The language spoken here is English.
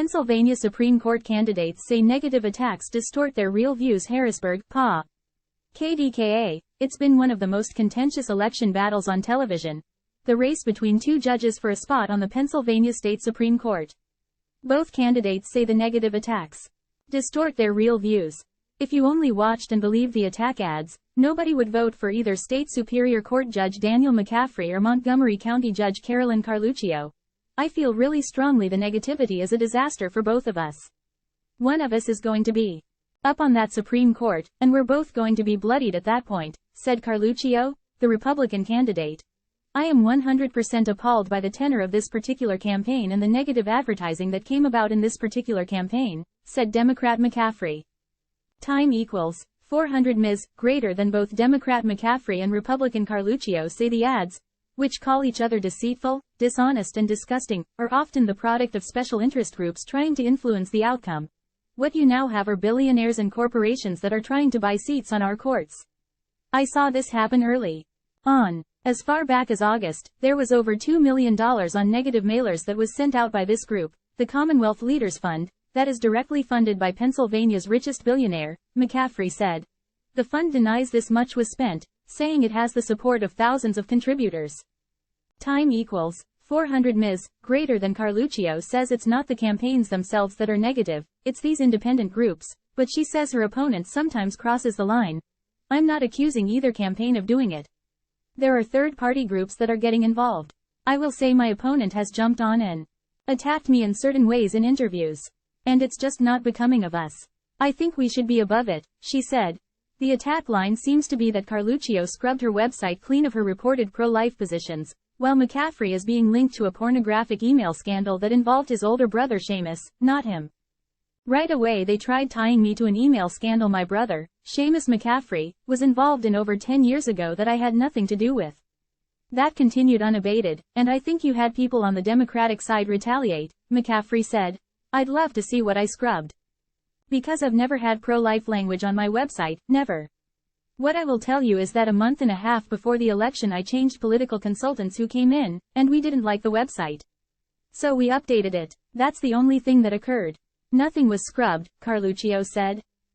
Pennsylvania Supreme Court candidates say negative attacks distort their real views. HARRISBURG, PA. KDKA. It's been one of the most contentious election battles on television. The race between two judges for a spot on the Pennsylvania State Supreme Court. Both candidates say the negative attacks distort their real views. If you only watched and believed the attack ads, nobody would vote for either State Superior Court Judge Daniel McCaffery or Montgomery County Judge Carolyn Carluccio. I feel really strongly the negativity is a disaster for both of us. One of us is going to be up on that Supreme Court, and we're both going to be bloodied at that point, said Carluccio, the Republican candidate. I am 100% appalled by the tenor of this particular campaign and the negative advertising that came about in this particular campaign, said Democrat McCaffery. Time equals 400 Ms. Greater than both Democrat McCaffery and Republican Carluccio say the ads, which call each other deceitful, dishonest and disgusting, are often the product of special interest groups trying to influence the outcome. What you now have are billionaires and corporations that are trying to buy seats on our courts. I saw this happen early on. As far back as August, there was over $2 million on negative mailers that was sent out by this group, the Commonwealth Leaders Fund, that is directly funded by Pennsylvania's richest billionaire, McCaffery said. The fund denies this much was spent, saying it has the support of thousands of contributors. Time equals 400 Ms. Greater than Carluccio says it's not the campaigns themselves that are negative, it's these independent groups, but she says her opponent sometimes crosses the line. I'm not accusing either campaign of doing it. There are third-party groups that are getting involved. I will say my opponent has jumped on and attacked me in certain ways in interviews. And it's just not becoming of us. I think we should be above it, she said. The attack line seems to be that Carluccio scrubbed her website clean of her reported pro-life positions, while McCaffery is being linked to a pornographic email scandal that involved his older brother Seamus, not him. Right away they tried tying me to an email scandal my brother, Seamus McCaffery, was involved in over 10 years ago that I had nothing to do with. That continued unabated, and I think you had people on the Democratic side retaliate, McCaffery said. I'd love to see what I scrubbed. Because I've never had pro-life language on my website, never. What I will tell you is that a month and a half before the election I changed political consultants who came in, and we didn't like the website. So we updated it. That's the only thing that occurred. Nothing was scrubbed, Carluccio said.